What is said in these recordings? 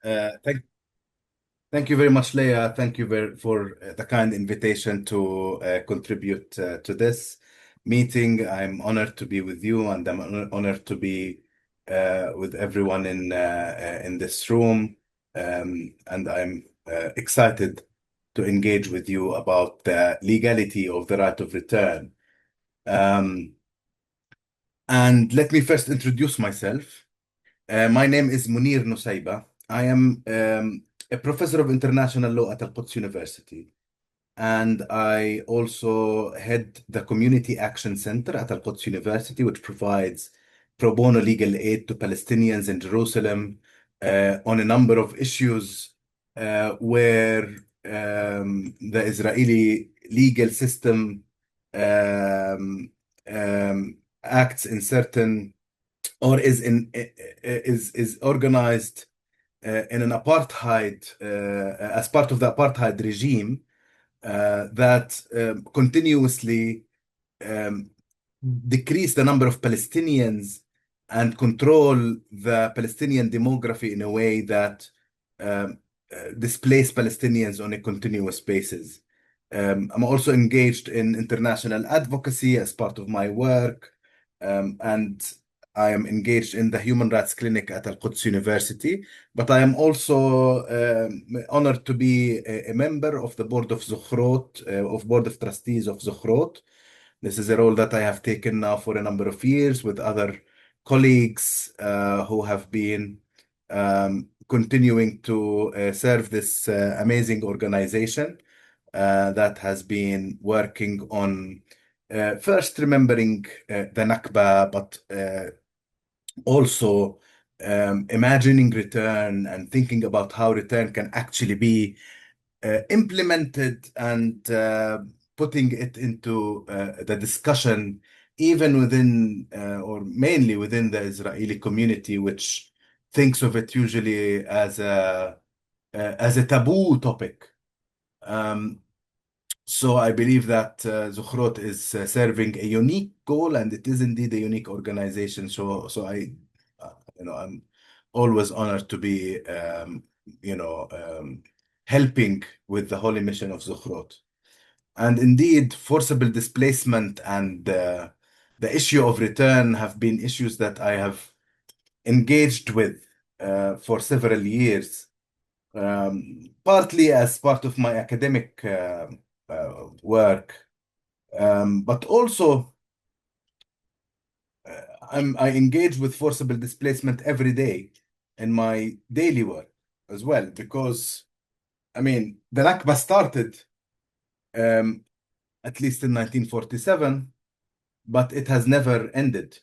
Uh, thank, Thank you very much, Leah. Thank you for the kind invitation to contribute to this meeting. I'm honored to be with you, and I'm honored to be with everyone in this room. And I'm excited to engage with you about the legality of the right of return. Um, and let me first introduce myself. My name is Munir Nusayba. I am a professor of international law at Al-Quds University, and I also head the Community Action Center at Al-Quds University, which provides pro bono legal aid to Palestinians in Jerusalem on a number of issues where the Israeli legal system um, acts in certain or is organized in an apartheid as part of the apartheid regime that continuously um, decrease the number of Palestinians and control the Palestinian demography in a way that um, displace Palestinians on a continuous basis. I'm also engaged in international advocacy as part of my work, and I am engaged in the Human Rights Clinic at Al-Quds University, but I am also honored to be a member of the board of Zochrot, of board of trustees of Zochrot. This is a role that I have taken now for a number of years with other colleagues who have been continuing to serve this amazing organization that has been working on first remembering the Nakba, but also imagining return and thinking about how return can actually be implemented and putting it into the discussion, even within or mainly within the Israeli community, which thinks of it usually as a taboo topic. Um, so I believe that Zochrot is serving a unique goal, and it is indeed a unique organization. I'm always honored to be, you know, um, helping with the holy mission of Zochrot. And indeed, forcible displacement and the issue of return have been issues that I have engaged with for several years, partly as part of my academic work, but also I engage with forcible displacement every day in my daily work as well, because I mean, the Nakba started um, at least in 1947, but it has never ended.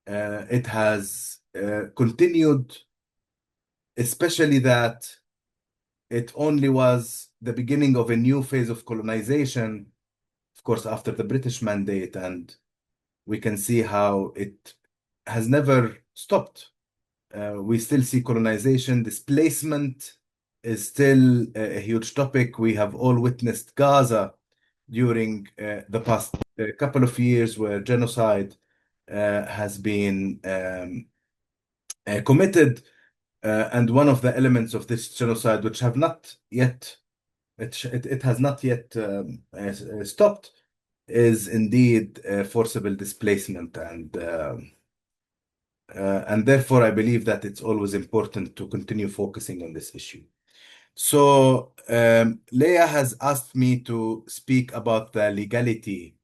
It has continued, especially that it only was the beginning of a new phase of colonization, of course, after the British Mandate, and we can see how it has never stopped. We still see colonization, displacement is still a huge topic. We have all witnessed Gaza during the past couple of years, where genocide has been committed. And one of the elements of this genocide, which have not yet, it has not yet stopped, is indeed forcible displacement. And therefore, I believe that it's always important to continue focusing on this issue. So, Leah has asked me to speak about the legality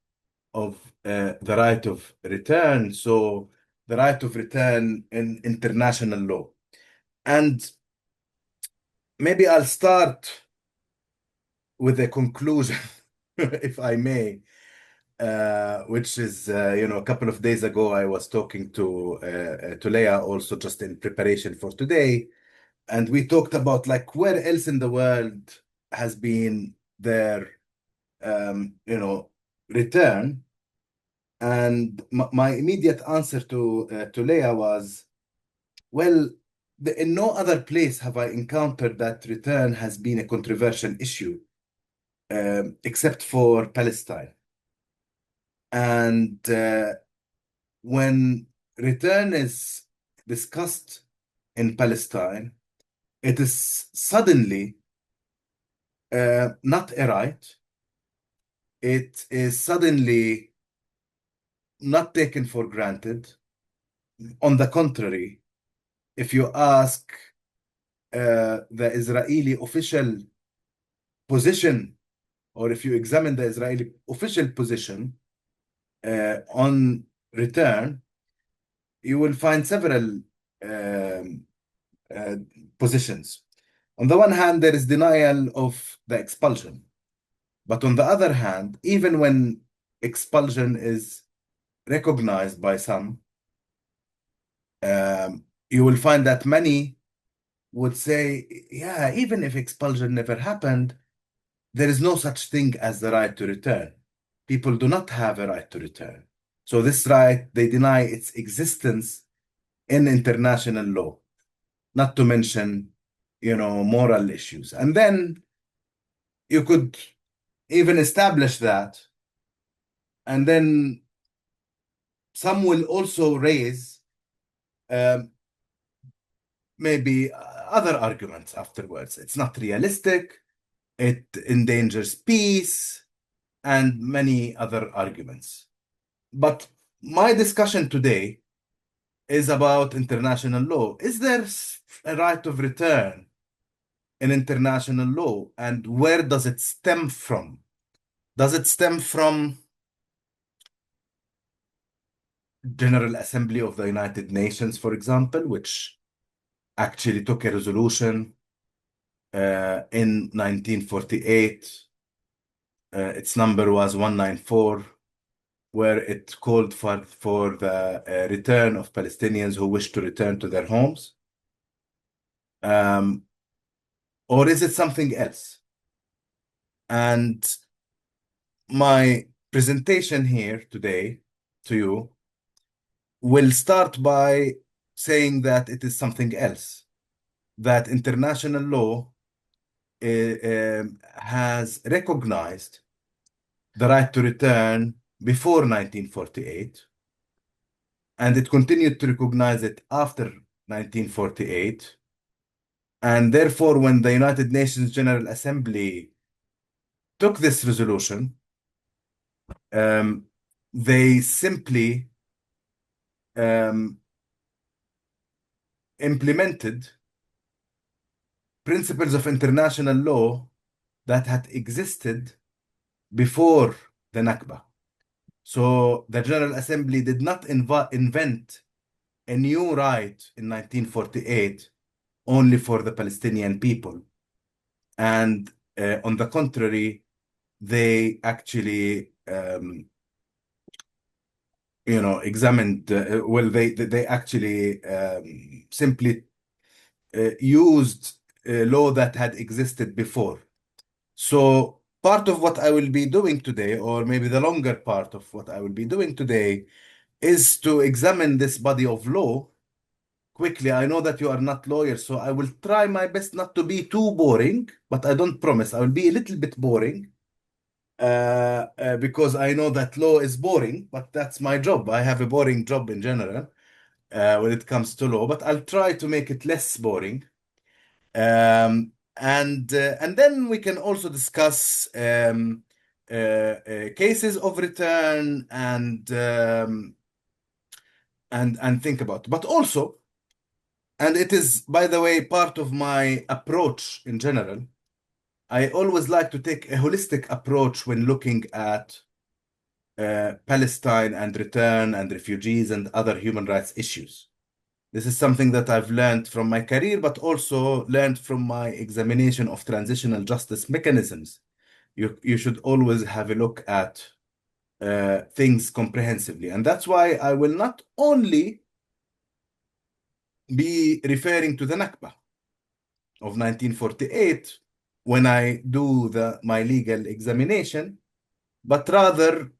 of the right of return. So, the right of return in international law. And maybe I'll start with a conclusion, if I may, which is, a couple of days ago, I was talking to Leah also just in preparation for today. And we talked about like where else in the world has been their, return. And my immediate answer to Leah was, well, in no other place have I encountered that return has been a controversial issue, except for Palestine. And when return is discussed in Palestine, it is suddenly not a right. It is suddenly not taken for granted. On the contrary, if you ask the Israeli official position, or if you examine the Israeli official position on return, you will find several um, uh, positions. On the one hand, there is denial of the expulsion. But on the other hand, even when expulsion is recognized by some, you will find that many would say, yeah, even if expulsion never happened, there is no such thing as the right to return. People do not have a right to return. So this right, they deny its existence in international law, not to mention, moral issues. And then you could even establish that. And then some will also raise um, maybe other arguments afterwards. It's not realistic, it endangers peace, and many other arguments. But my discussion today is about international law. Is there a right of return in international law, and where does it stem from? Does it stem from General Assembly of the United Nations, for example, which actually took a resolution in 1948? Its number was 194, where it called for the return of Palestinians who wish to return to their homes. Um, or is it something else? And my presentation here today to you will start by saying that it is something else, that international law has recognized the right to return before 1948, and it continued to recognize it after 1948. And therefore, when the United Nations General Assembly took this resolution, um, they simply um, implemented principles of international law that had existed before the Nakba. So the General Assembly did not invent a new right in 1948 only for the Palestinian people. And on the contrary, they actually, examined, well, they actually simply used law that had existed before. So part of what I will be doing today, or maybe the longer part of what I will be doing today, is to examine this body of law quickly. I know that you are not lawyers, so I will try my best not to be too boring, but I don't promise I will be a little bit boring because I know that law is boring, but that's my job. I have a boring job in general when it comes to law, but I'll try to make it less boring. And then we can also discuss cases of return and think about. But also, and it is, by the way, part of my approach in general, I always like to take a holistic approach when looking at Palestine and return and refugees and other human rights issues. This is something that I've learned from my career, but also learned from my examination of transitional justice mechanisms. You should always have a look at things comprehensively. And that's why I will not only be referring to the Nakba of 1948 when I do my legal examination, but rather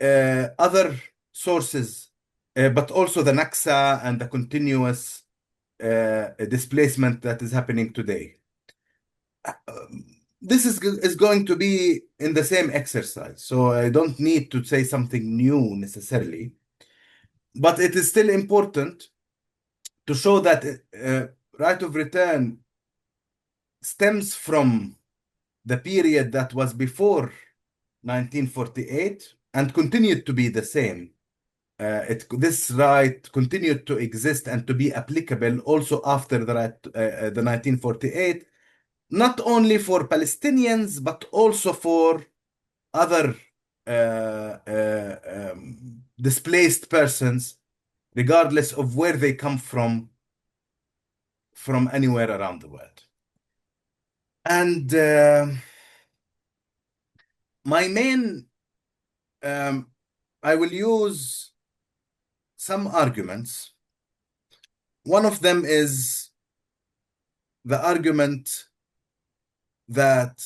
other sources, but also the Naksa and the continuous displacement that is happening today. This is going to be in the same exercise, so I don't need to say something new necessarily, but it is still important to show that right of return stems from the period that was before 1948 and continued to be the same. This right continued to exist and to be applicable also after the 1948, not only for Palestinians, but also for other displaced persons, regardless of where they come from anywhere around the world. And my main, um, I will use some arguments. One of them is the argument that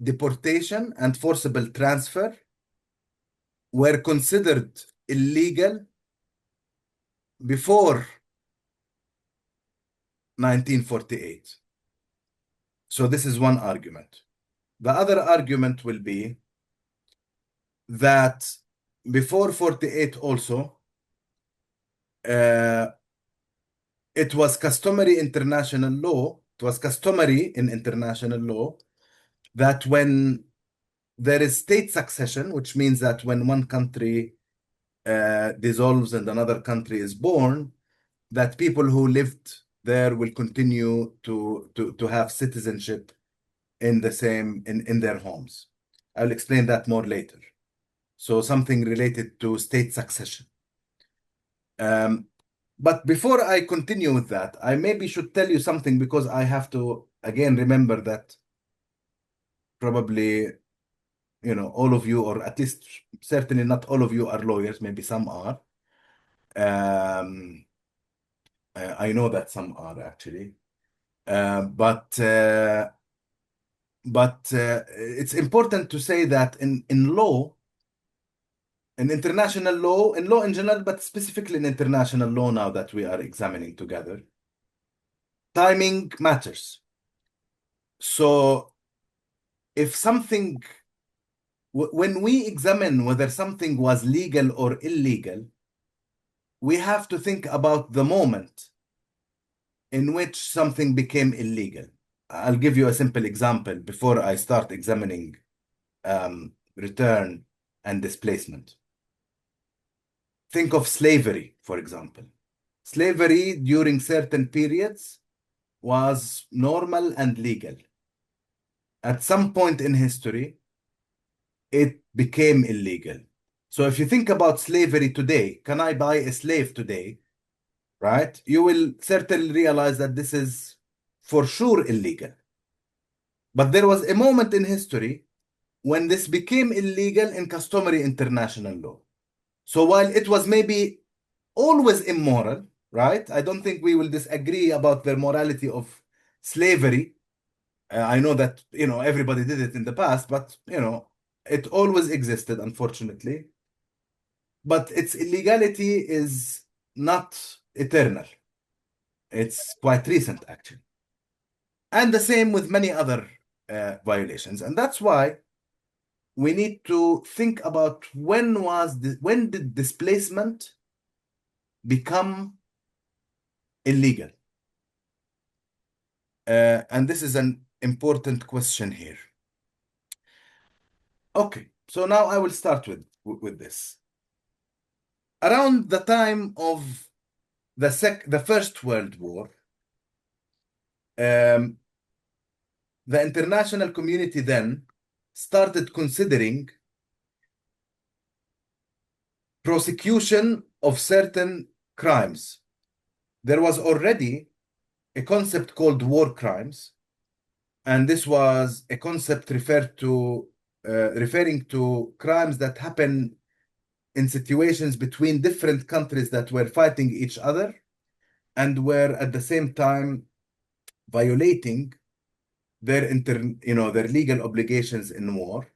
deportation and forcible transfer were considered illegal before 1948. So this is one argument. The other argument will be that before 48 also, uh, it was customary international law, it was customary in international law that when there is state succession, which means that when one country dissolves and another country is born, that people who lived there will continue to have citizenship in the same in their homes. I'll explain that more later. So something related to state succession. But before I continue with that, I maybe should tell you something because I have to again remember that probably all of you, or at least certainly not all of you, are lawyers. Maybe some are. Um, I know that some are actually, but it's important to say that in law, in international law, in law in general, but specifically in international law now that we are examining together, timing matters. So if something, when we examine whether something was legal or illegal, we have to think about the moment in which something became illegal. I'll give you a simple example before I start examining return and displacement. Think of slavery, for example. Slavery during certain periods was normal and legal. At some point in history, it became illegal. So if you think about slavery today, can I buy a slave today? Right? You will certainly realize that this is for sure illegal. But there was a moment in history when this became illegal in customary international law. So while it was maybe always immoral, right? I don't think we will disagree about the morality of slavery. I know that, everybody did it in the past, but, it always existed, unfortunately. But its illegality is not eternal. It's quite recent, actually. And the same with many other violations. And that's why we need to think about when did displacement become illegal? And this is an important question here. Okay, so now I will start with this. Around the time of the First World War, the international community then started considering prosecution of certain crimes. There was already a concept called war crimes, and this was a concept referring to crimes that happen in situations between different countries that were fighting each other and were at the same time violating their their legal obligations in war.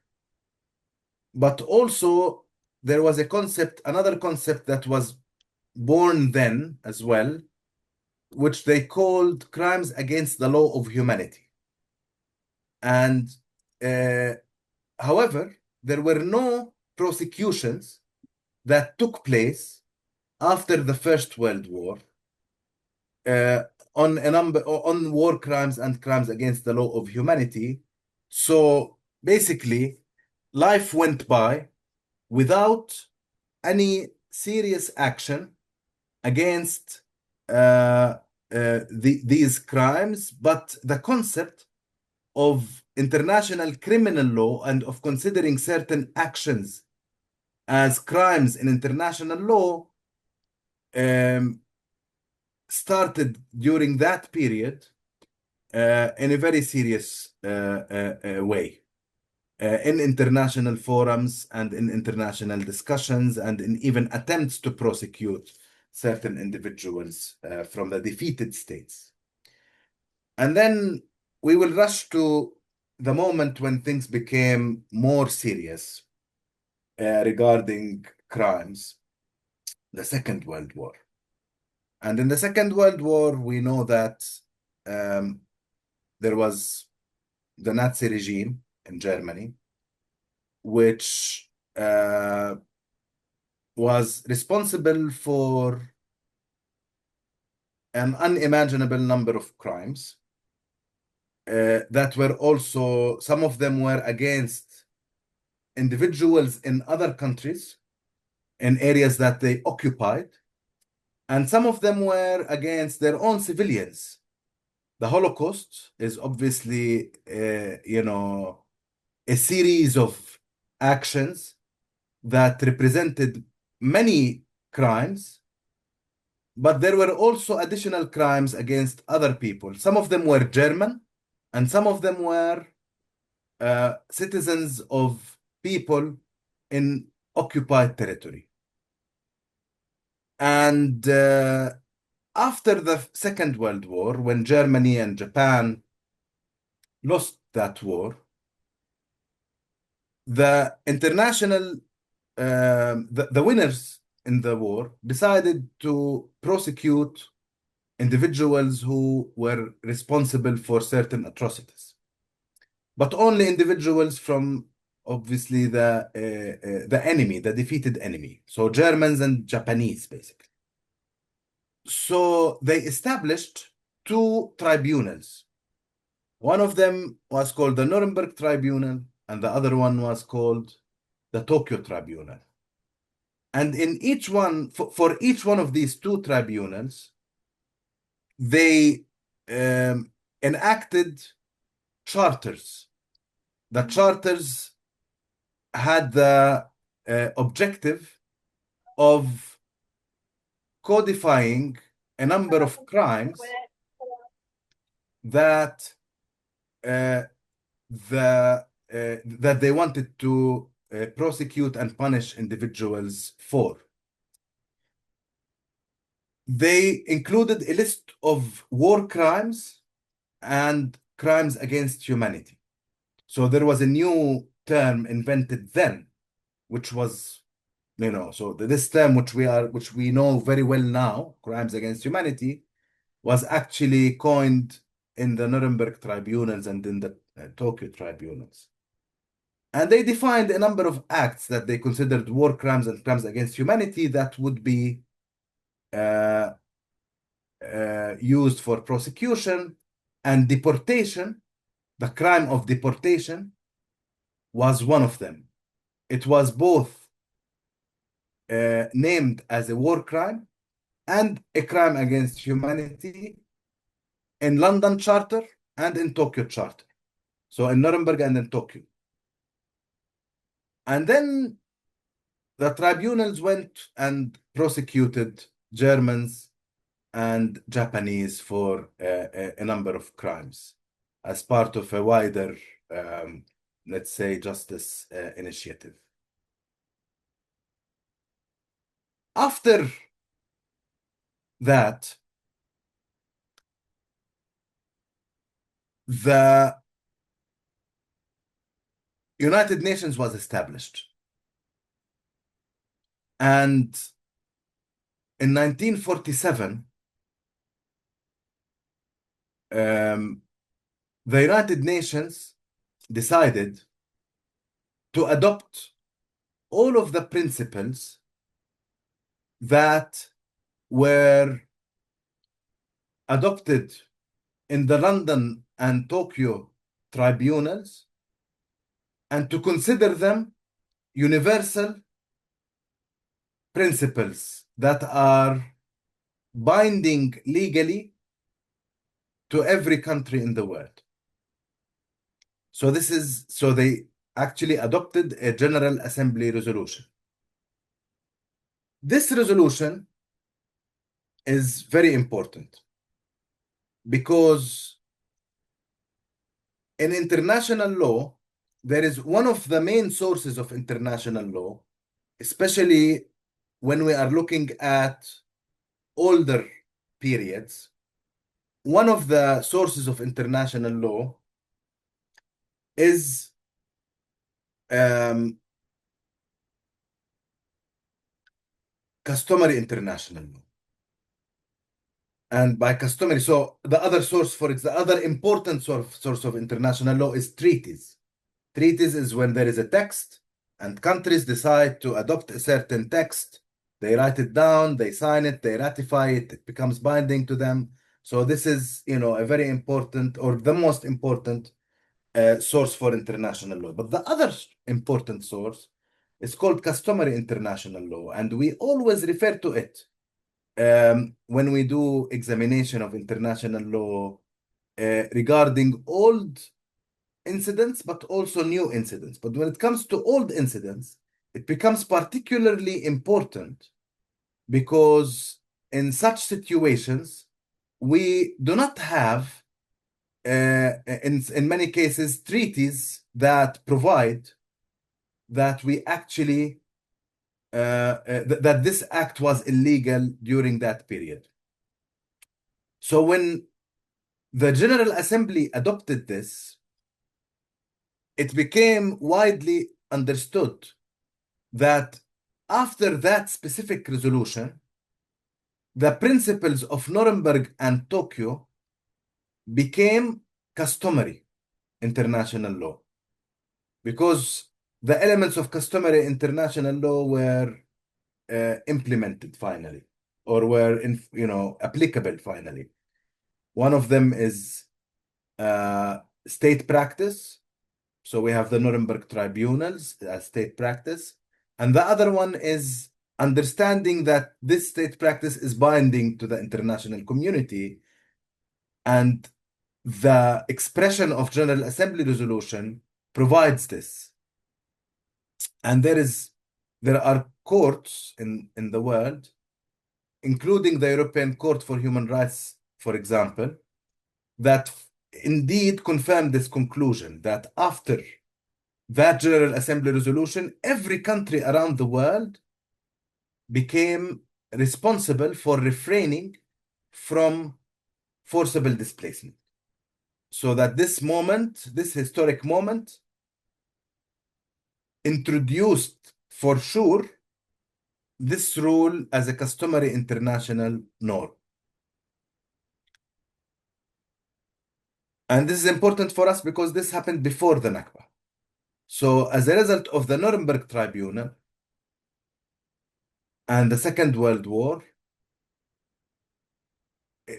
But also there was another concept that was born then as well, which they called crimes against the law of humanity. And however, there were no prosecutions that took place after the First World War on a number on war crimes and crimes against the law of humanity. So basically, life went by without any serious action against these crimes, but the concept of international criminal law and of considering certain actions as crimes in international law um, started during that period in a very serious way in international forums and in international discussions and in even attempts to prosecute certain individuals from the defeated states. And then we will rush to the moment when things became more serious regarding crimes, the Second World War. And in the Second World War, we know that um, there was the Nazi regime in Germany, which was responsible for an unimaginable number of crimes that were also, some of them were against individuals in other countries, in areas that they occupied, and some of them were against their own civilians. The Holocaust is obviously, a series of actions that represented many crimes, but there were also additional crimes against other people. Some of them were German, and some of them were citizens of people in occupied territory. And after the Second World War, when Germany and Japan lost that war, the international, the winners in the war decided to prosecute individuals who were responsible for certain atrocities, but only individuals from obviously the enemy, the defeated enemy, so Germans and Japanese, basically. So they established two tribunals. One of them was called the Nuremberg Tribunal, and the other one was called the Tokyo Tribunal. And in each one, for each one of these two tribunals, they enacted charters. The charters had the objective of codifying a number of crimes that that they wanted to prosecute and punish individuals for. They included a list of war crimes and crimes against humanity. So there was a new term invented then, which was, so this term which we know very well now, crimes against humanity, was actually coined in the Nuremberg tribunals and in the Tokyo tribunals. And they defined a number of acts that they considered war crimes and crimes against humanity that would be used for prosecution, and deportation. The crime of deportation was one of them. It was both named as a war crime and a crime against humanity in London Charter and in Tokyo Charter. So in Nuremberg and in Tokyo. And then the tribunals went and prosecuted Germans and Japanese for a number of crimes as part of a wider, let's say, justice initiative. After that, the United Nations was established. And in 1947, the United Nations decided to adopt all of the principles that were adopted in the London and Tokyo tribunals and to consider them universal principles that are binding legally to every country in the world. So they actually adopted a General Assembly resolution. This resolution is very important because in international law, there is one of the main sources of international law, especially when we are looking at older periods. One of the sources of international law is um, customary international law. And by customary, so the other source, the other important source of international law is treaties. Treaties is when there is a text and countries decide to adopt a certain text. They write it down, they sign it, they ratify it, it becomes binding to them. So this is, a very important or the most important source for international law. But the other important source is called customary international law, and we always refer to it when we do examination of international law regarding old incidents, but also new incidents. But when it comes to old incidents, it becomes particularly important because in such situations, we do not have, in many cases, treaties that provide that we actually that this act was illegal during that period. So when the General Assembly adopted this, it became widely understood that after that specific resolution, the principles of Nuremberg and Tokyo became customary international law because the elements of customary international law were implemented finally or were applicable finally. One of them is state practice. So we have the Nuremberg tribunals as state practice. And the other one is understanding that this state practice is binding to the international community. And the expression of General Assembly resolution provides this. And there are courts in the world, including the European Court for Human Rights, for example, that indeed confirmed this conclusion that after that General Assembly resolution, every country around the world became responsible for refraining from forcible displacement. So that this historic moment, introduced for sure this rule as a customary international norm. And this is important for us because this happened before the Nakba. So as a result of the Nuremberg Tribunal and the Second World War,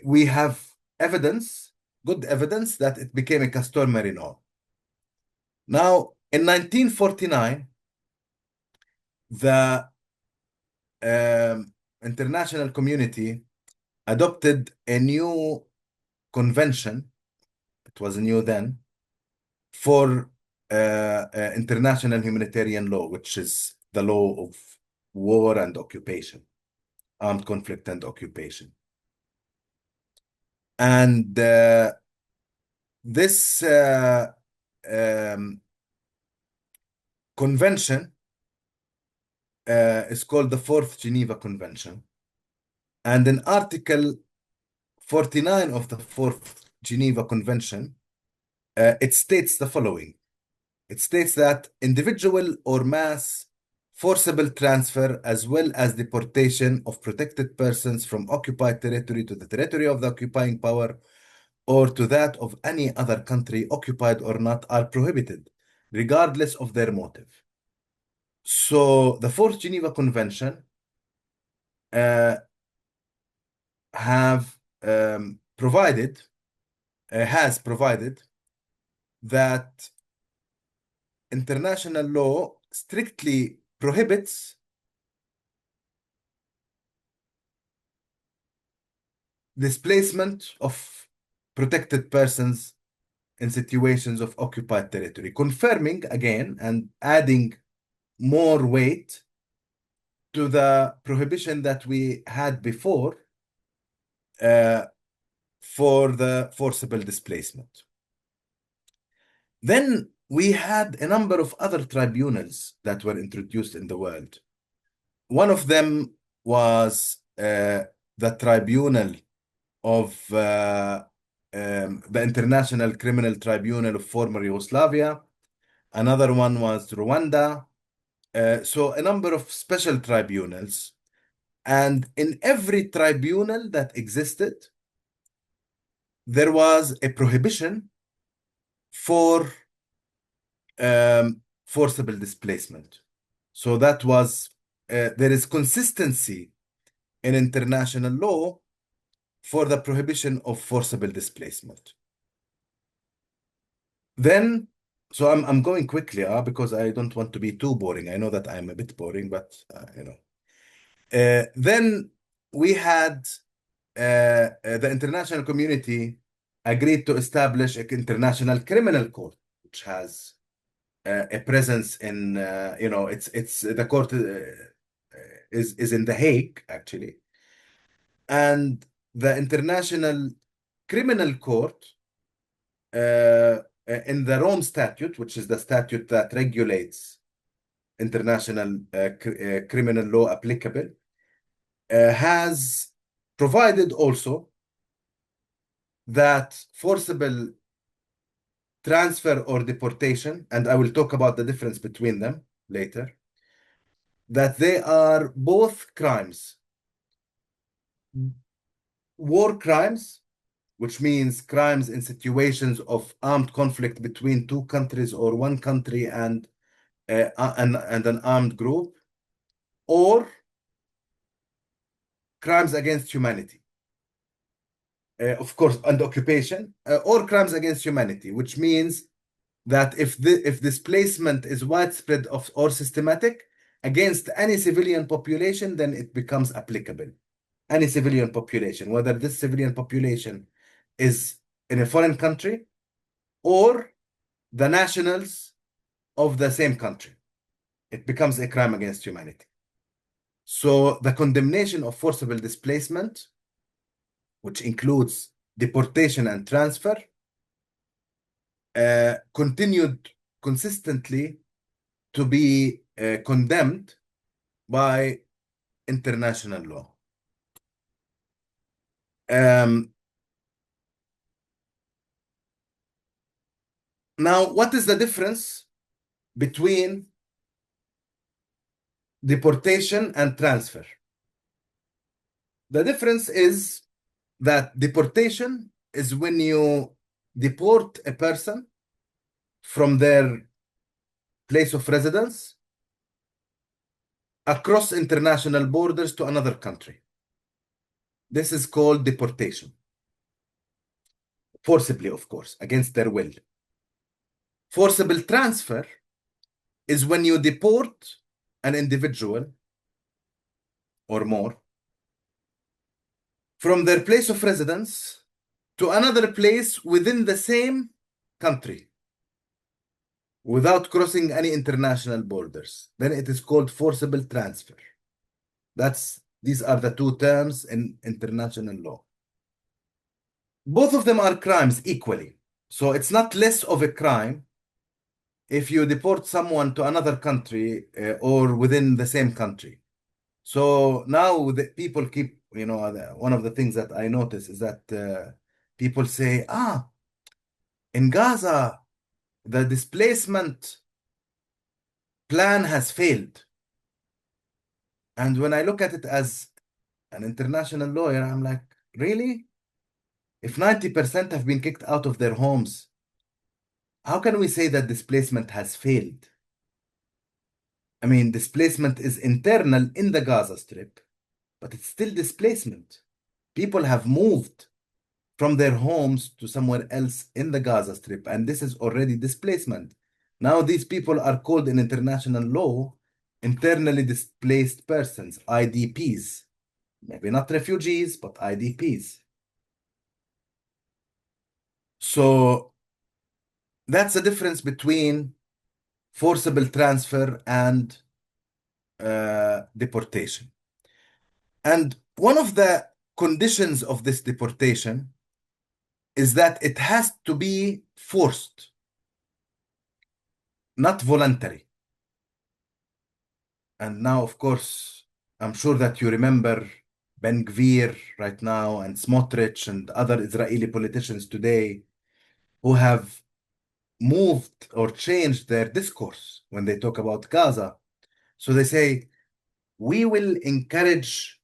we have good evidence that it became a customary norm. Now, in 1949, the international community adopted a new convention, it was new then, for international humanitarian law, which is the law of war and occupation, armed conflict and occupation. And this convention is called the Fourth Geneva Convention. And in Article 49 of the Fourth Geneva Convention, it states the following. It states that individual or mass forcible transfer as well as deportation of protected persons from occupied territory to the territory of the occupying power or to that of any other country, occupied or not, are prohibited, regardless of their motive. So the Fourth Geneva Convention have provided, has provided that international law strictly prohibits displacement of protected persons in situations of occupied territory, confirming again and adding more weight to the prohibition that we had before uh, for the forcible displacement. Then we had a number of other tribunals that were introduced in the world. One of them was the tribunal of the International Criminal Tribunal of former Yugoslavia. Another one was Rwanda. So a number of special tribunals. And in every tribunal that existed, there was a prohibition for forcible displacement. So that was, there is consistency in international law for the prohibition of forcible displacement. Then, so I'm going quickly because I don't want to be too boring. I know that I'm a bit boring, but you know. Then we had the international community agreed to establish an international criminal court, which has a presence in, it's the court is in The Hague actually, and the International Criminal Court in the Rome Statute, which is the statute that regulates international criminal law applicable, has provided also that forcible transfer or deportation, and I will talk about the difference between them later, that they are both crimes. War crimes, which means crimes in situations of armed conflict between two countries or one country and an armed group, or crimes against humanity, of course, and occupation, or crimes against humanity, which means that if displacement is widespread or systematic against any civilian population, then it becomes applicable. Any civilian population, whether this civilian population is in a foreign country or the nationals of the same country, it becomes a crime against humanity. So the condemnation of forcible displacement, which includes deportation and transfer, continued consistently to be condemned by international law. Now, what is the difference between deportation and transfer? The difference is that deportation is when you deport a person from their place of residence across international borders to another country. This is called deportation. Forcibly, of course, against their will. Forcible transfer is when you deport an individual or more from their place of residence to another place within the same country without crossing any international borders. Then it is called forcible transfer. These are the two terms in international law. Both of them are crimes equally. So it's not less of a crime if you deport someone to another country or within the same country. So now the people keep, one of the things that I notice is that people say, in Gaza, the displacement plan has failed. And when I look at it as an international lawyer, I'm like, really? If 90% have been kicked out of their homes, how can we say that displacement has failed? I mean, displacement is internal in the Gaza Strip, but it's still displacement. People have moved from their homes to somewhere else in the Gaza Strip, and this is already displacement. Now, these people are called in international law internally displaced persons, IDPs. Maybe not refugees, but IDPs. So that's the difference between forcible transfer and deportation. And one of the conditions of this deportation is that it has to be forced, not voluntary. And now, of course, I'm sure that you remember Ben Gvir right now and Smotrich and other Israeli politicians today who have moved or changed their discourse when they talk about Gaza. So they say, we will encourage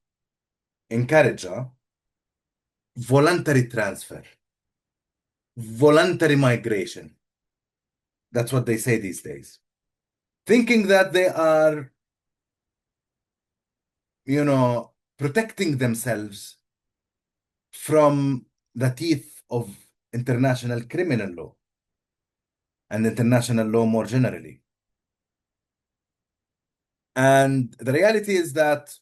voluntary transfer, voluntary migration. That's what they say these days, thinking that they are, protecting themselves from the teeth of international criminal law and international law more generally. And the reality is that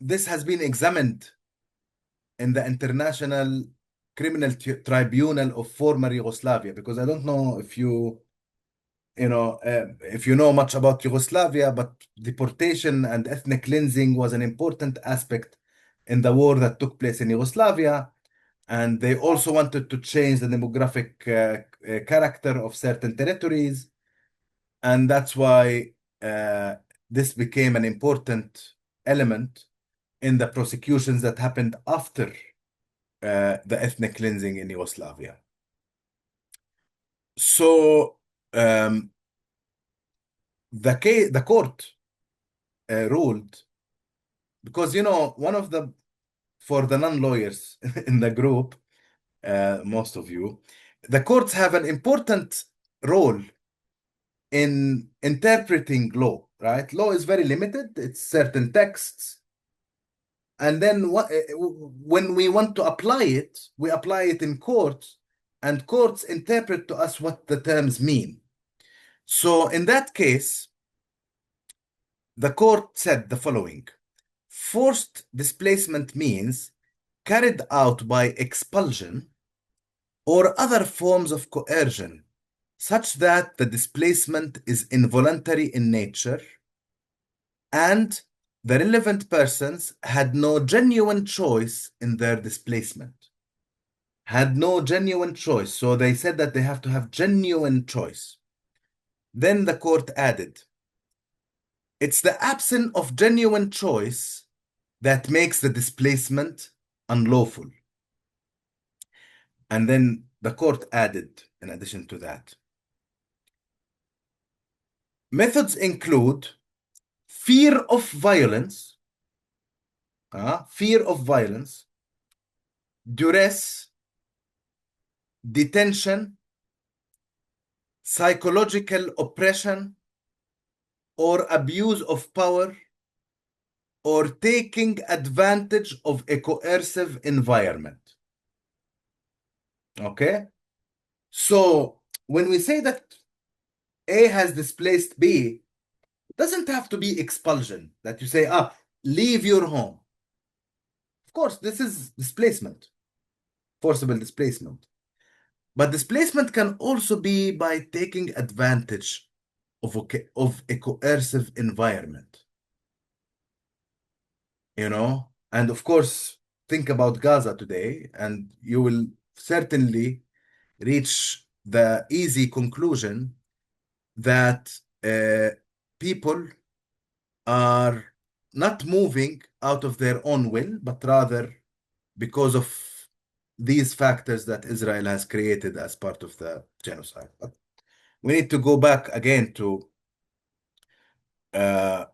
this has been examined in the International Criminal Tribunal of former Yugoslavia, because I don't know if you know much about Yugoslavia, but deportation and ethnic cleansing was an important aspect in the war that took place in Yugoslavia. And they also wanted to change the demographic character of certain territories. And that's why this became an important element in the prosecutions that happened after the ethnic cleansing in Yugoslavia. So the court ruled, because one of the, for the non-lawyers in the group, most of you, the courts have an important role in interpreting law, right? Law is very limited. It's certain texts. And then when we want to apply it, we apply it in courts, and courts interpret to us what the terms mean. So in that case, the court said the following: forced displacement means carried out by expulsion or other forms of coercion, such that the displacement is involuntary in nature and the relevant persons had no genuine choice in their displacement. Had no genuine choice. So they said that they have to have genuine choice. Then the court added, it's the absence of genuine choice that makes the displacement unlawful. And then the court added, in addition to that, methods include fear of violence, duress, detention, psychological oppression, or abuse of power, or taking advantage of a coercive environment. Okay? So when we say that A has displaced B, it doesn't have to be expulsion, that you say, leave your home. Of course, this is displacement, forcible displacement. But displacement can also be by taking advantage of a coercive environment. And of course, think about Gaza today, and you will certainly reach the easy conclusion that people are not moving out of their own will, but rather because of these factors that Israel has created as part of the genocide. But we need to go back again uh,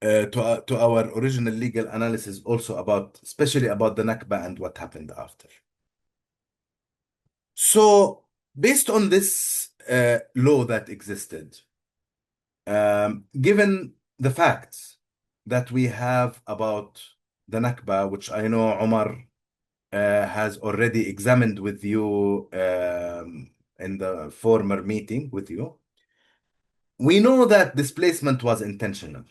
to our original legal analysis, also especially about the Nakba and what happened after. So, based on this law that existed, given the facts that we have about the Nakba, which I know Omar has already examined with you in the former meeting with you. We know that displacement was intentional.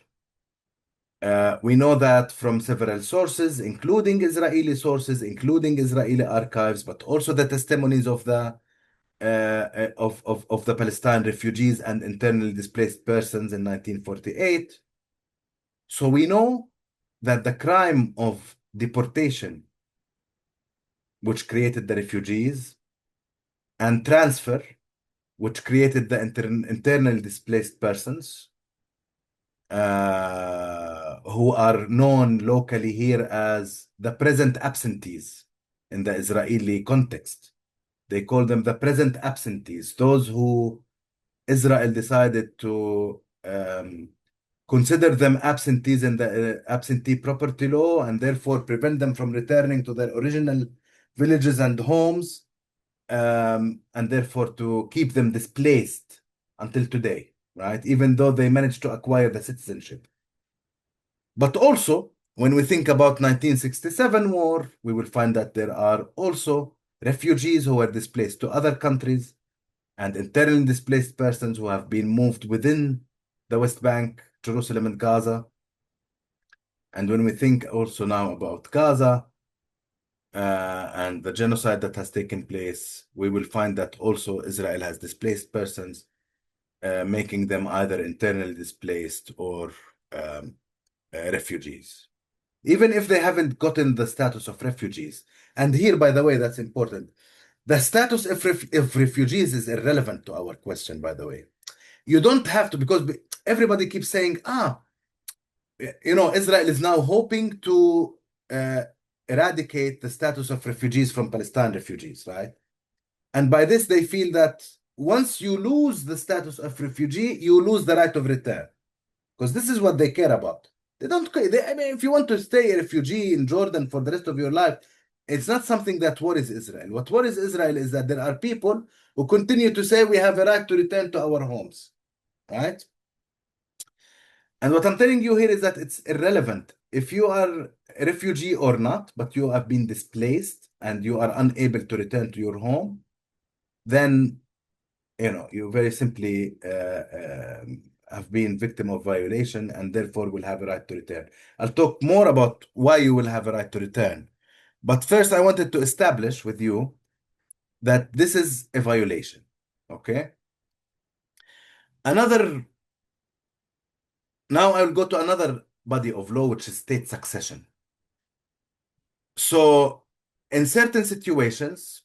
We know that from several sources, including Israeli sources, including Israeli archives, but also the testimonies of the Palestine refugees and internally displaced persons in 1948. So we know that the crime of deportation, which created the refugees, and transfer, which created the internally displaced persons, who are known locally here as the present absentees in the Israeli context. They call them the present absentees, those who Israel decided to consider them absentees in the absentee property law and therefore prevent them from returning to their original villages and homes, and therefore to keep them displaced until today, right? Even though they managed to acquire the citizenship. But also, when we think about 1967 war, we will find that there are also refugees who were displaced to other countries and internally displaced persons who have been moved within the West Bank, Jerusalem, and Gaza. And when we think also now about Gaza and the genocide that has taken place, we will find that also Israel has displaced persons, making them either internally displaced or refugees, even if they haven't gotten the status of refugees. And here, by the way, that's important. The status of refugees is irrelevant to our question, by the way. You don't have to, because everybody keeps saying, Israel is now hoping to uh, eradicate the status of refugees from Palestine refugees, right? And by this, they feel that once you lose the status of refugee, you lose the right of return, because this is what they care about. They don't care. I mean, if you want to stay a refugee in Jordan for the rest of your life, it's not something that worries Israel. What worries Israel is that there are people who continue to say we have a right to return to our homes, right? And what I'm telling you here is that it's irrelevant if you are a refugee or not, but you have been displaced and you are unable to return to your home, then you very simply have been victim of violation and therefore will have a right to return. I'll talk more about why you will have a right to return. But first, I wanted to establish with you that this is a violation. Okay. Another, now I'll go to another body of law, which is state succession. So, in certain situations,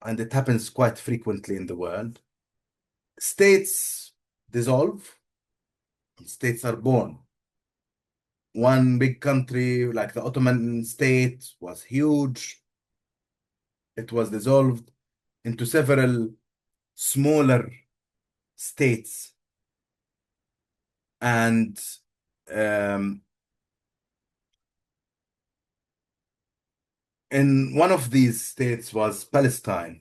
and it happens quite frequently in the world, states dissolve, states are born. One big country like the Ottoman state was huge. It was dissolved into several smaller states. And um, in one of these states was Palestine,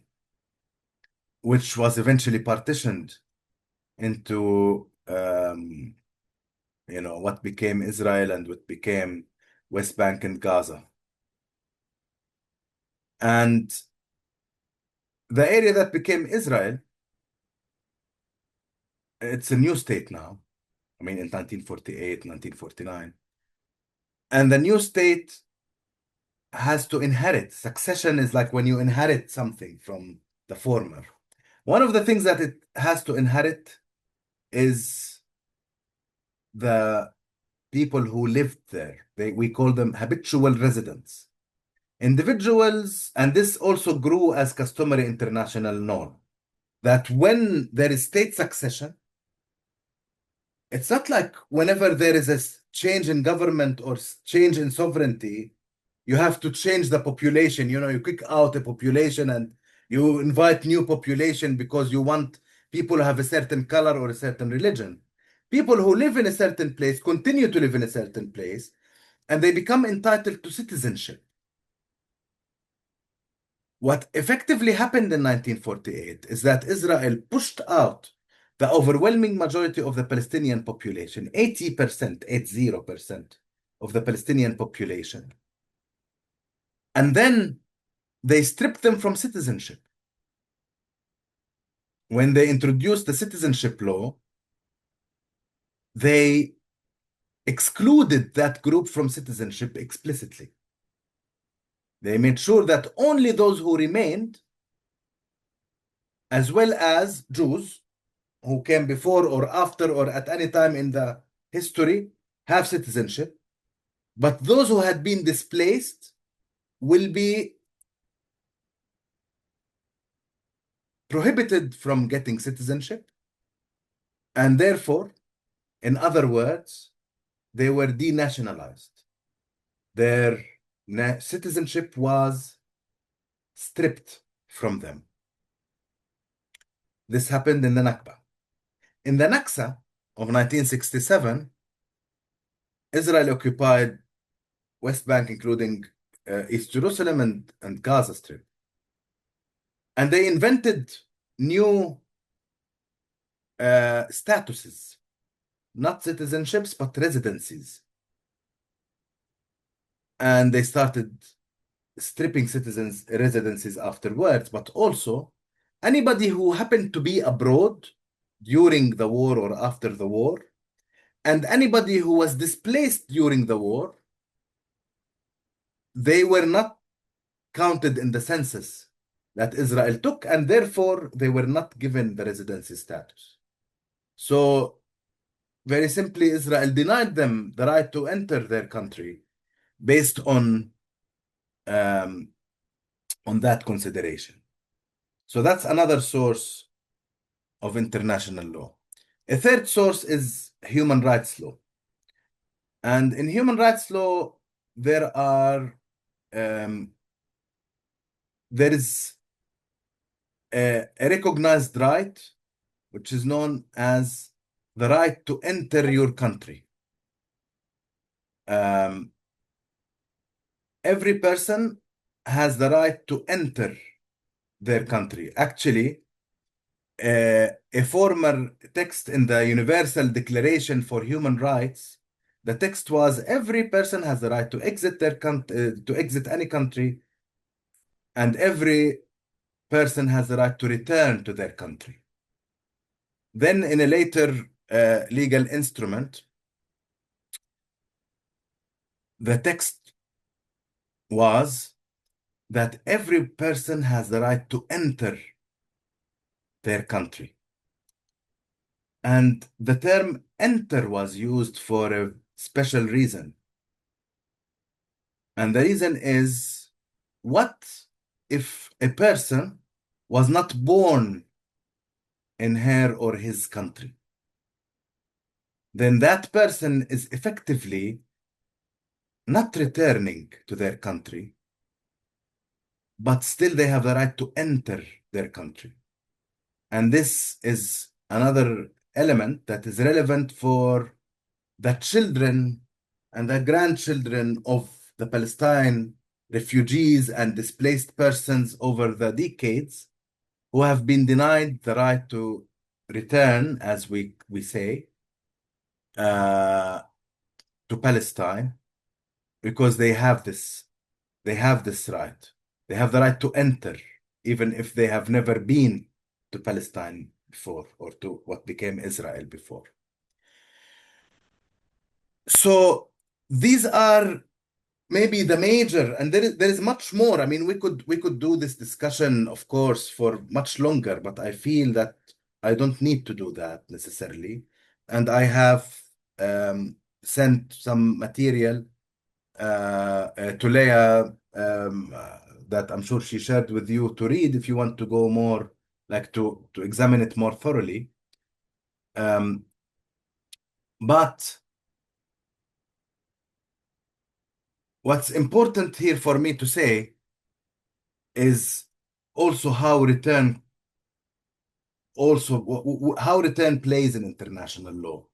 which was eventually partitioned into what became Israel and what became West Bank and Gaza. And the area that became Israel, it's a new state now. I mean, in 1948, 1949. And the new state has to inherit. Succession is like when you inherit something from the former. One of the things that it has to inherit is the people who lived there. We call them habitual residents. Individuals, and this also grew as customary international norm, that when there is state succession, it's not like whenever there is a change in government or change in sovereignty, you have to change the population. You kick out a population and you invite new population because you want people who have a certain color or a certain religion. People who live in a certain place continue to live in a certain place and they become entitled to citizenship. What effectively happened in 1948 is that Israel pushed out the overwhelming majority of the Palestinian population, 80%, 80% of the Palestinian population, And then they stripped them from citizenship. When they introduced the citizenship law, they excluded that group from citizenship explicitly. They made sure that only those who remained, as well as Jews who came before or after or at any time in the history, have citizenship. But those who had been displaced will be prohibited from getting citizenship. And therefore, in other words, they were denationalized. Their citizenship was stripped from them. This happened in the Nakba. In the Naksa of 1967, Israel occupied West Bank, including East Jerusalem and Gaza Strip. And they invented new statuses, not citizenships, but residencies. And they started stripping citizens residencies afterwards, but also anybody who happened to be abroad during the war or after the war, and anybody who was displaced during the war, they were not counted in the census that Israel took, and therefore they were not given the residency status. So, very simply, Israel denied them the right to enter their country based um, on that consideration. So that's another source of international law. A third source is human rights law. And in human rights law, there are um, there is a recognized right, which is known as the right to enter your country. Um, every person has the right to enter their country. Actually, a former text in the Universal Declaration for Human Rights, the text was every person has the right to exit to exit any country, and every person has the right to return to their country. Then, in a later legal instrument, the text was that every person has the right to enter their country. And the term enter was used for a special reason. And the reason is, what if a person was not born in her or his country? Then that person is effectively not returning to their country, but still they have the right to enter their country. And this is another element that is relevant for the children and the grandchildren of the Palestine refugees and displaced persons over the decades who have been denied the right to return, as we say, uh, to Palestine because they have this right. They have the right to enter, even if they have never been to Palestine before or to what became Israel before. So these are maybe the major, and there is much more. I mean, we could do this discussion, of course, for much longer, but I feel that I don't need to do that necessarily. And I have sent some material to Leah that I'm sure she shared with you to read if you want to go more, like to examine it more thoroughly. Um, but what's important here for me to say is also how return plays in international law.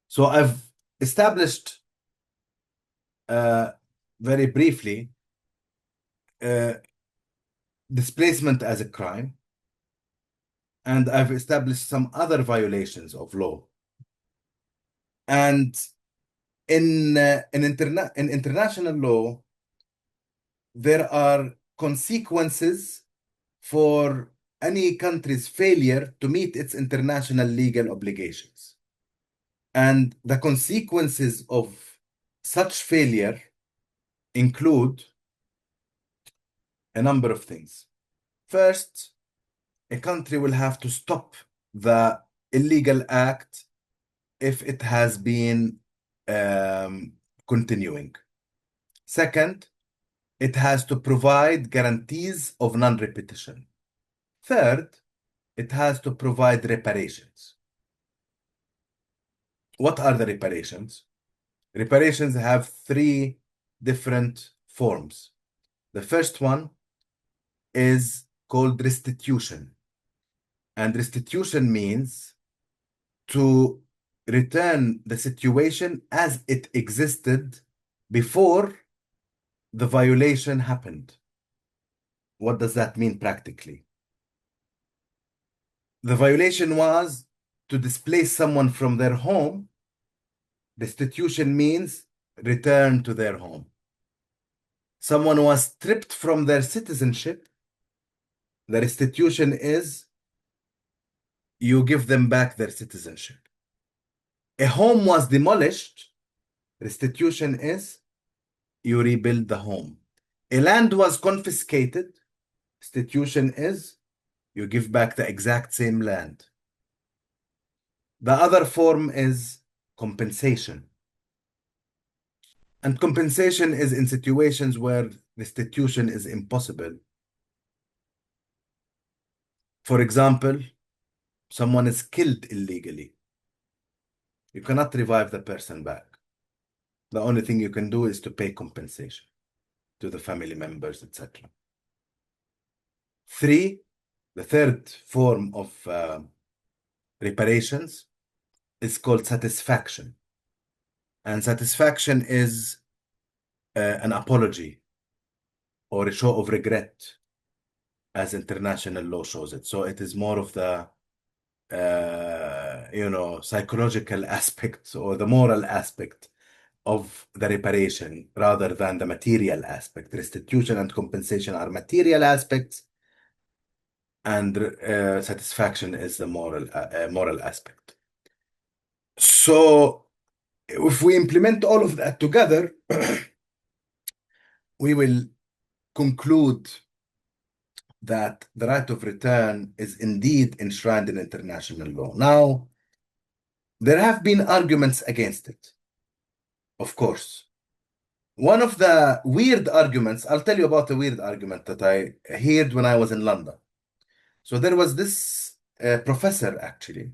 So I've established uh, very briefly uh, displacement as a crime, and I've established some other violations of law. And in international law, there are consequences for any country's failure to meet its international legal obligations. And the consequences of such failure include a number of things. First, a country will have to stop the illegal act if it has been um, continuing. Second, it has to provide guarantees of non-repetition. Third, it has to provide reparations. What are the reparations? Reparations have three different forms. The first one is called restitution. And restitution means to return the situation as it existed before the violation happened. What does that mean practically? The violation was to displace someone from their home. Restitution means return to their home. Someone was stripped from their citizenship. The restitution is you give them back their citizenship. A home was demolished. Restitution is you rebuild the home. A land was confiscated. Restitution is you give back the exact same land. The other form is compensation. And compensation is in situations where restitution is impossible. For example, someone is killed illegally. You cannot revive the person back. The only thing you can do is to pay compensation to the family members, etc. Three, the third form of reparations is called satisfaction. And satisfaction is an apology or a show of regret, as international law shows it. So it is more of the psychological aspect or the moral aspect of the reparation rather than the material aspect. Restitution and compensation are material aspects, and satisfaction is the moral aspect. So if we implement all of that together, we will conclude that the right of return is indeed enshrined in international law. Now, there have been arguments against it, of course. One of the weird arguments, I'll tell you about a weird argument that I heard when I was in London. So there was this professor actually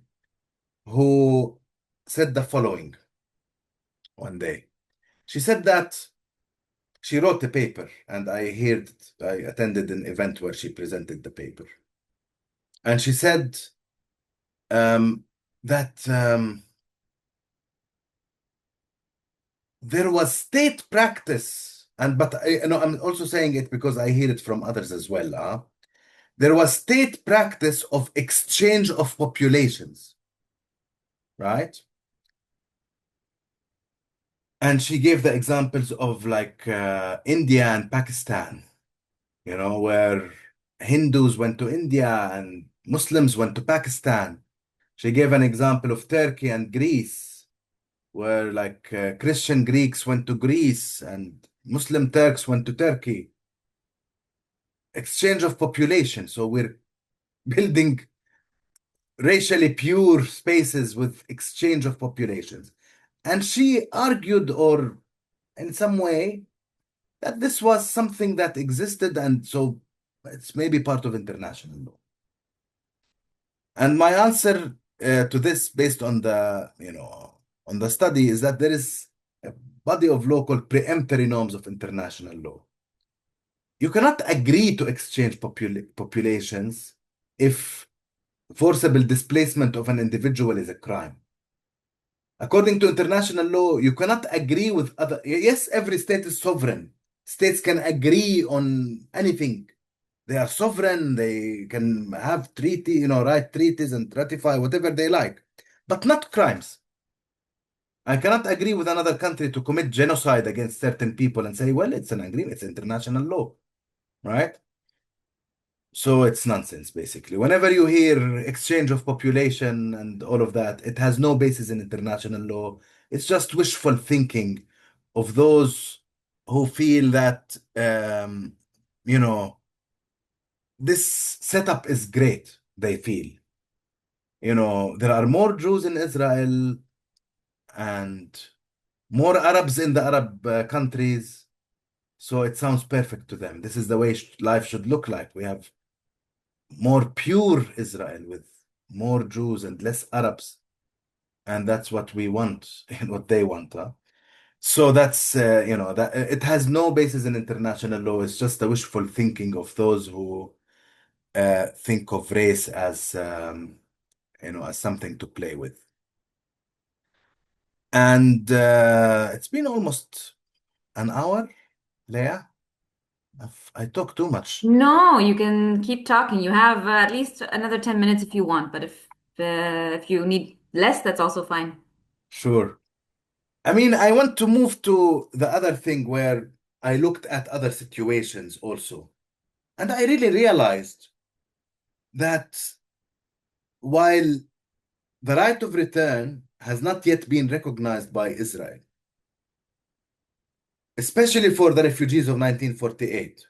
who said the following one day. She said that she wrote a paper, and I attended an event where she presented the paper. And she said that there was state practice, but I'm also saying it because I hear it from others as well. There was state practice of exchange of populations, right? And she gave the examples of like India and Pakistan, where Hindus went to India and Muslims went to Pakistan. She gave an example of Turkey and Greece, where like Christian Greeks went to Greece and Muslim Turks went to Turkey. Exchange of population. So we're building racially pure spaces with exchange of populations. And she argued, or in some way, that this was something that existed, and so it's maybe part of international law. And my answer to this, based on the study, is that there is a body of law called preemptory norms of international law. You cannot agree to exchange populations if forcible displacement of an individual is a crime. According to international law, you cannot agree with other. Yes, every state is sovereign. States can agree on anything. They are sovereign. They can have write treaties and ratify whatever they like, but not crimes. I cannot agree with another country to commit genocide against certain people and say, well, it's an agreement, it's international law, right? So it's nonsense, basically. Whenever you hear exchange of population and all of that, it has no basis in international law. It's just wishful thinking of those who feel that, you know, this setup is great, they feel. There are more Jews in Israel and more Arabs in the Arab countries. So it sounds perfect to them. This is the way life should look like. We have more pure Israel with more Jews and less Arabs. And that's what we want and what they want. Huh? So that's, that it has no basis in international law. It's just a wishful thinking of those who think of race as, as something to play with. And it's been almost an hour, Leah. I talk too much. No, you can keep talking. You have at least another 10 minutes if you want, but if you need less, that's also fine. Sure. I mean, I want to move to the other thing where I looked at other situations also. And I really realized that while the right of return has not yet been recognized by Israel, especially for the refugees of 1948,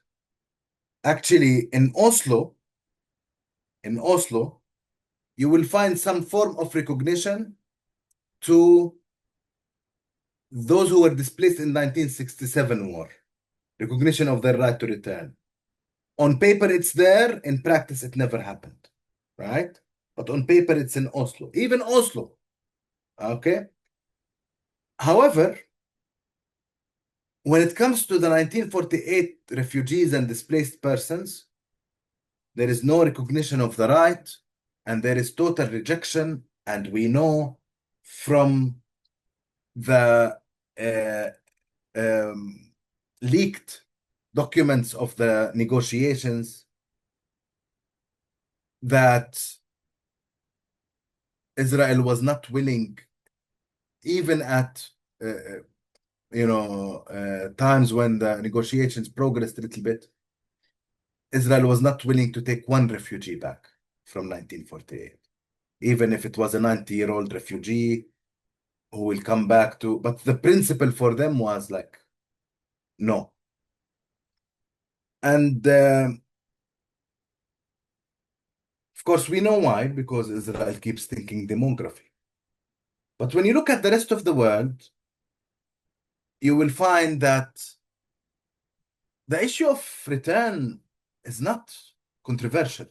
actually in Oslo, you will find some form of recognition to those who were displaced in 1967 war, recognition of their right to return. On paper, it's there. In practice, it never happened, right? But on paper, it's in Oslo, even Oslo. Okay. However, when it comes to the 1948 refugees and displaced persons, there is no recognition of the right, and there is total rejection. And we know from the uh, um, leaked documents of the negotiations that Israel was not willing, even at uh, uh, times when the negotiations progressed a little bit. Israel was not willing to take one refugee back from 1948, even if it was a 90-year-old refugee who will come back to. But the principle for them was like, no. And of course, we know why, because Israel keeps thinking demography. But when you look at the rest of the world, you will find that the issue of return is not controversial.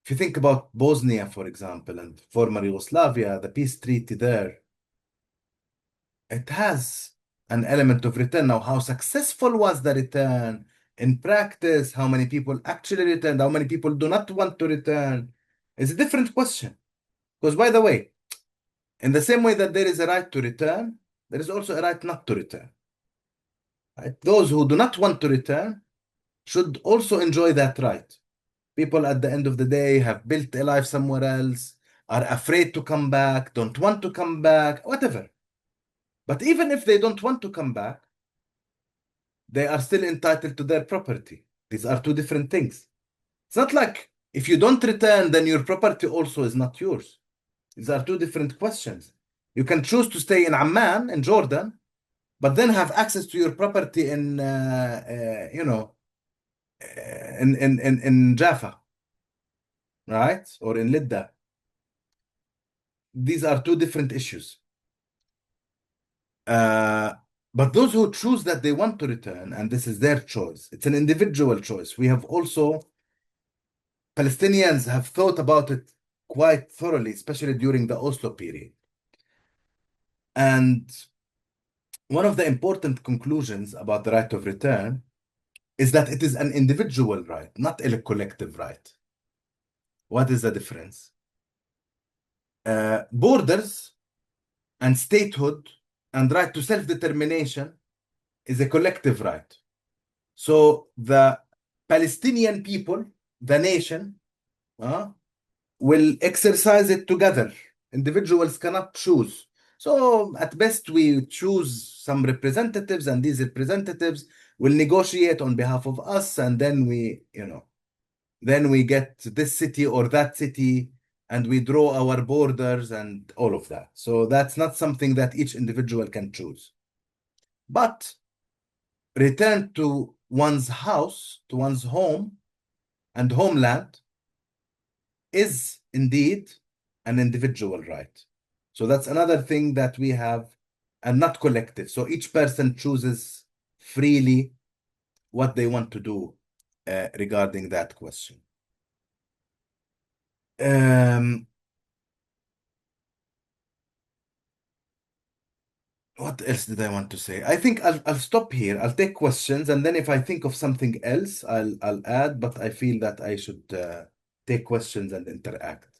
If you think about Bosnia, for example, and former Yugoslavia, the peace treaty there, it has an element of return. Now, how successful was the return in practice? How many people actually returned? How many people do not want to return? Is a different question. Because, by the way, in the same way that there is a right to return, there is also a right not to return. Right? Those who do not want to return should also enjoy that right. People at the end of the day have built a life somewhere else, are afraid to come back, don't want to come back, whatever. But even if they don't want to come back, they are still entitled to their property. These are two different things. It's not like if you don't return, then your property also is not yours. These are two different questions. You can choose to stay in Amman, in Jordan, but then have access to your property in, in Jaffa, right? Or in Lidda. These are two different issues. Uh, but those who choose that they want to return, and this is their choice, it's an individual choice. We have also, Palestinians have thought about it quite thoroughly, especially during the Oslo period. And one of the important conclusions about the right of return is that it is an individual right, not a collective right. What is the difference? Borders and statehood and right to self-determination is a collective right. So the Palestinian people, the nation, will exercise it together. Individuals cannot choose So at best, we choose some representatives, and these representatives will negotiate on behalf of us, and then then we get this city or that city, and we draw our borders and all of that. So that's not something that each individual can choose. But return to one's house, to one's home and homeland is indeed an individual right. So that's another thing that we have, and not collective. So each person chooses freely what they want to do regarding that question. Um, what else did I want to say? I think I'll stop here. I'll take questions, and then if I think of something else, I'll add. But I feel that I should take questions and interact.